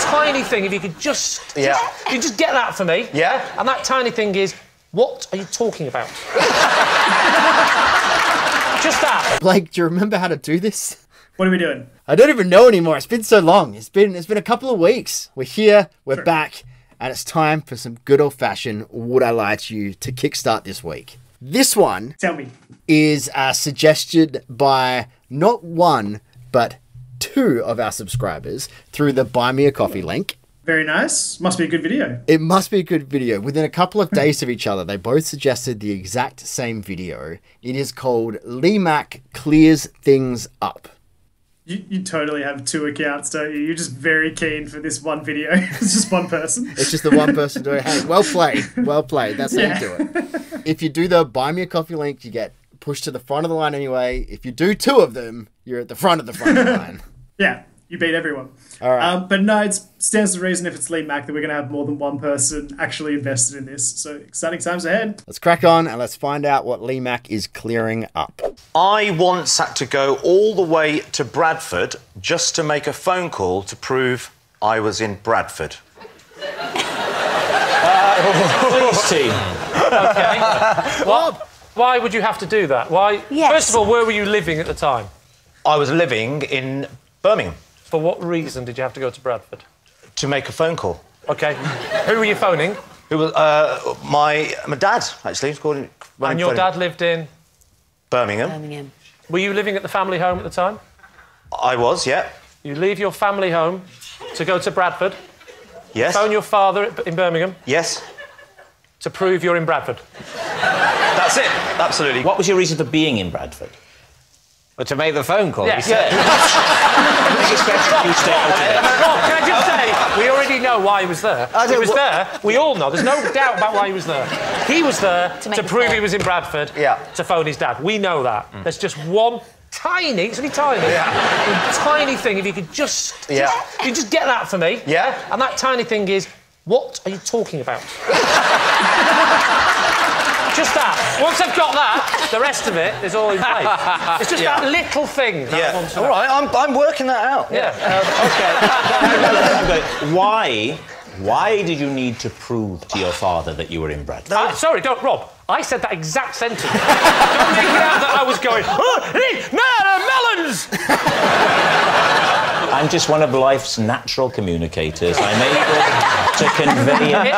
tiny thing, if you could just... Yeah. You just get that for me. Yeah. And that tiny thing is, what are you talking about? Just that. Blake, do you remember how to do this? What are we doing? I don't even know anymore. It's been so long. It's been a couple of weeks. We're here, we're back, and it's time for some good old-fashioned Would I Lie to You to kickstart this week. This one is suggested by not one, but two of our subscribers through the Buy Me a Coffee link. Very nice. Must be a good video. It must be a good video. Within a couple of days of each other, they both suggested the exact same video. It is called Lee Mack Clears Things Up. You totally have two accounts, don't you? You're just very keen for this one video. It's just one person. It's just the one person doing it. Hey, well played. Well played. That's how you do it. If you do the Buy Me a Coffee link, you get pushed to the front of the line anyway. If you do two of them, you're at the front of the line. Yeah, you beat everyone. All right. But no, it stands to reason if it's Lee Mack that we're going to have more than one person actually invested in this. So exciting times ahead. Let's crack on and let's find out what Lee Mack is clearing up. I once had to go all the way to Bradford just to make a phone call to prove I was in Bradford. Please, team. OK. Why would you have to do that? Why? Yes. First of all, where were you living at the time? I was living in Birmingham. For what reason did you have to go to Bradford? To make a phone call. OK. Who were you phoning? Who was my dad, actually. And your dad lived in? Birmingham. Were you living at the family home at the time? I was, yeah. You leave your family home to go to Bradford? Yes. Phone your father in Birmingham? Yes. To prove you're in Bradford? That's it, absolutely. What was your reason for being in Bradford? Well, to make the phone call, Yeah. you said. Rob, can I just say, we already know why he was there. He was there, we all know, there's no doubt about why he was there. He was there to prove he was in Bradford, to phone his dad. We know that. There's just one tiny, it's only tiny, tiny thing, if you could just... You just get that for me. Yeah. And that tiny thing is, what are you talking about? Just that. Once I've got that, the rest of it is all in place. It's just that little thing that I want to know. All right, I'm working that out. OK. Why did you need to prove to your father that you were in Bradford? Sorry, don't, Rob. I said that exact sentence. Don't make it out that I was going, melons! I'm just one of life's natural communicators. I'm able to convey it.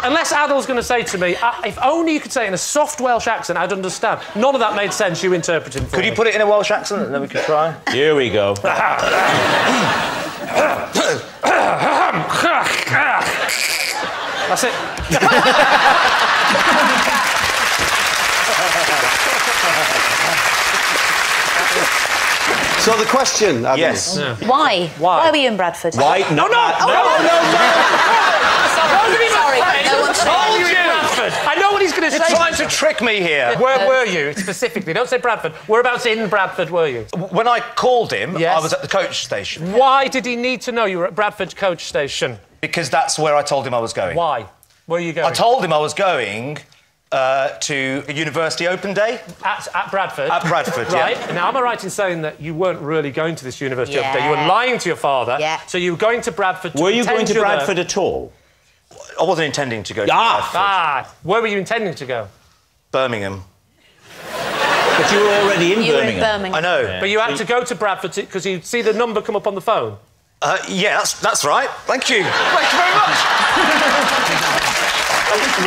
Unless Adil's going to say to me, if only you could say it in a soft Welsh accent, I'd understand. None of that made sense, you interpreting for me. Could you put it in a Welsh accent and then we could try? Here we go. That's it. So the question, Adil. Yes. Why? Why were you in Bradford? Why? No! Sorry, no one told you. Bradford. I know what he's going to say. You're trying to trick me here. Where were you, specifically? Don't say Bradford. Whereabouts in Bradford were you? When I called him, Yes. I was at the coach station. Why did he need to know you were at Bradford coach station? Because that's where I told him I was going. Why? Where are you going? I told him I was going to a university open day. At Bradford? At Bradford, Right. yeah. Now, am I right in saying that you weren't really going to this university open day? Yeah. You were lying to your father. Yeah. So you were going to Bradford to Were you going to pretend you're Bradford there. at all? I wasn't intending to go to Bradford. Where were you intending to go? Birmingham. But you were already in You were in Birmingham. Birmingham. I know. But you had to go to Bradford because you'd see the number come up on the phone. Yeah, that's right. Thank you. Thank you very much.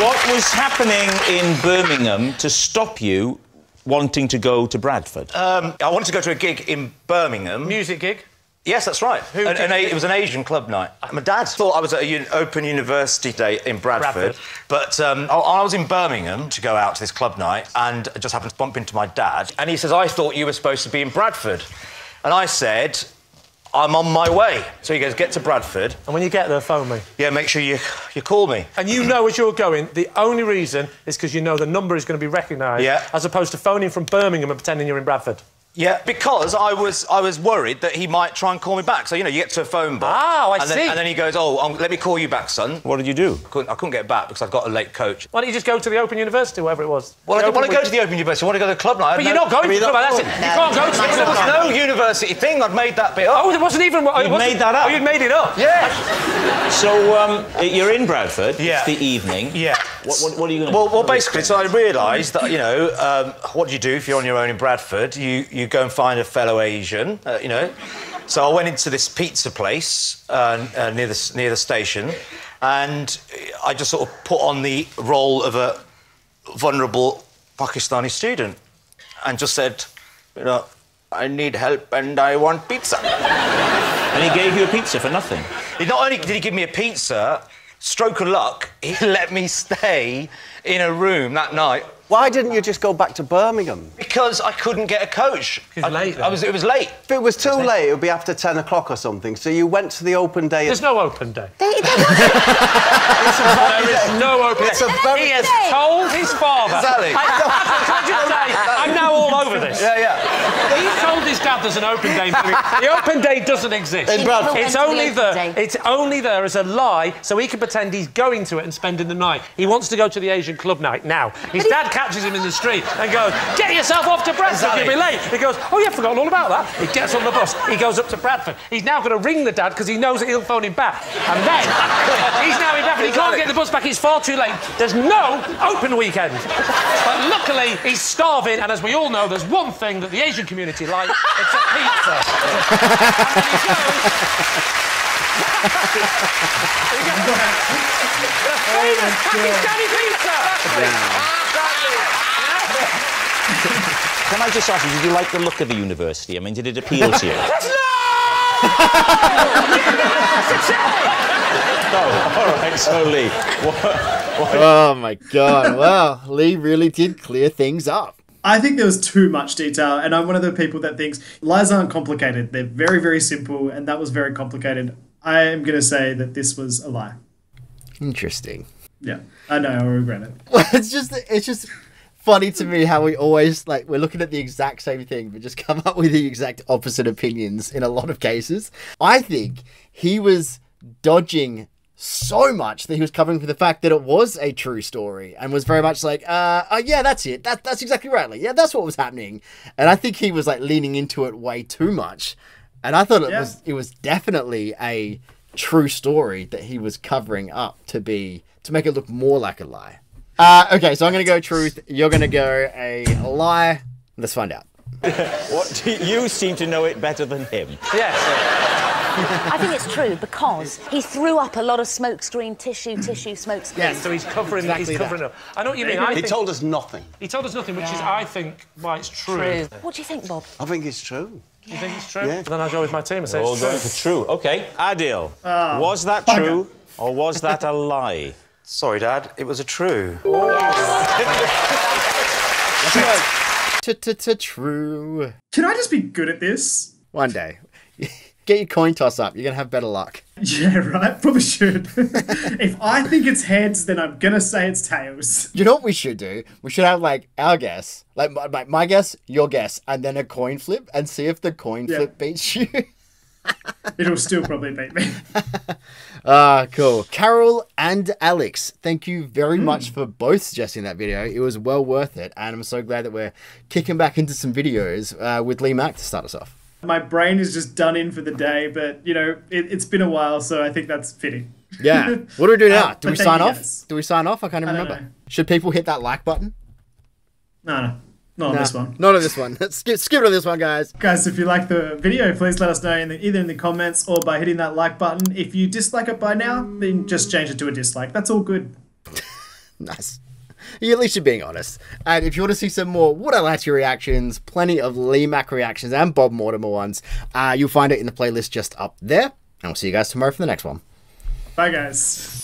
What was happening in Birmingham to stop you wanting to go to Bradford? I wanted to go to a gig in Birmingham. Music gig? Yes, that's right. It was an Asian club night. My dad thought I was at an open university day in Bradford. But I was in Birmingham to go out to this club night and I just happened to bump into my dad. And he says, I thought you were supposed to be in Bradford. And I said, I'm on my way. So he goes, get to Bradford. And when you get there, phone me. Yeah, make sure you call me. And you know as you're going, the only reason is because you know the number is going to be recognised, as opposed to phoning from Birmingham and pretending you're in Bradford. Yeah, because I was worried that he might try and call me back. So, you know, you get to a phone book. Oh, I see. And then he goes, let me call you back, son. What did you do? I couldn't get back because I'd got a late coach. Why don't you just go to the Open University, wherever it was? Well, I didn't want to go to the Open University. I want to go to the club night. But you're not going to the club night, that's it. You can't go to the club night. There was no university thing. I'd made that bit up. Oh, it wasn't even... You made that up? Oh, you'd made it up? Yeah. So, you're in Bradford. Yeah. It's the evening. Yeah. What are you going to do? Well, basically, so I realised that, you know, what do you do if you're on your own in Bradford? You go and find a fellow Asian, you know. So I went into this pizza place near the station, and I just sort of put on the role of a vulnerable Pakistani student and just said, you know, I need help and I want pizza. And he gave you a pizza for nothing? Not only did he give me a pizza, stroke of luck, he let me stay in a room that night. Why didn't you just go back to Birmingham? Because I couldn't get a coach. It was late. It was late. If it was too late, it would be after 10 o'clock or something. So you went to the open day. There's no open day. There is no open day. He has told his father. Exactly. I'm now all over this. Yeah. He's told his dad there's an open day. The open day doesn't exist. In Bradford. It's only there. It's only there as a lie, so he can pretend he's going to it and spending the night. He wants to go to the Asian club night now. His dad catches him in the street and goes, "Get yourself off to Bradford, you'll be late." He goes, "Oh, yeah, I've forgotten all about that." He gets on the bus. He goes up to Bradford. He's now going to ring the dad because he knows that he'll phone him back. And then he's now in Bradford. He can't get the bus back. It's far too late. There's no open weekend. But luckily, he's starving, and as we all know, there's one thing that the Asian community like. It's a pizza. Pakistani pizza! Can I just ask you, did you like the look of the university? I mean, did it appeal to you? Oh, all right, so Lee. What? Oh, my God. Well, Lee really did clear things up. I think there was too much detail, and I'm one of the people that thinks lies aren't complicated. They're very, very simple, and that was very complicated. I am going to say that this was a lie. Interesting. Yeah, I know, I regret it. Well, it's just funny to me how we always, like, we're looking at the exact same thing, but just come up with the exact opposite opinions in a lot of cases. I think he was dodging so much that he was covering for the fact that it was a true story and was very much like, oh, yeah, that's it. That's exactly right. Like, yeah, that's what was happening. And I think he was, like, leaning into it way too much. And I thought it was definitely a true story that he was covering up to make it look more like a lie. Okay, so I'm going to go truth. You're going to go a lie. Let's find out. What? You seem to know it better than him. Yes. I think it's true because he threw up a lot of smokescreen tissue smoke screen. Yeah, so he's covering up. I know what you mean. He told us nothing. He told us nothing, which is, I think, why it's true. What do you think, Bob? I think it's true. You think it's true? Yeah. Then I go with my team and say it's true. Going for true. OK. Adil, was that true or was that a lie? Sorry, Dad, it was a true. True. Can I just be good at this? One day. Get your coin toss up. You're going to have better luck. Yeah, right? Probably should. If I think it's heads, then I'm going to say it's tails. You know what we should do? We should have, like, our guess. Like, my guess, your guess, and then a coin flip, and see if the coin flip beats you. It'll still probably beat me. Cool. Carol and Alex, thank you very much for both suggesting that video. It was well worth it, and I'm so glad that we're kicking back into some videos with Lee Mack to start us off. My brain is just done in for the day, but, you know, it's been a while, so I think that's fitting. Yeah. What do we do now? Do we sign off? Guys. Do we sign off? I can't even remember. Should people hit that like button? No. Not on this one. Not on this one. Skip it on this one, guys. Guys, if you like the video, please let us know either in the comments or by hitting that like button. If you dislike it by now, then just change it to a dislike. That's all good. Nice. At least you're being honest. And if you want to see some more Would I Lie to You reactions, plenty of Lee Mack reactions and Bob Mortimer ones, you'll find it in the playlist just up there. And we'll see you guys tomorrow for the next one. Bye, guys.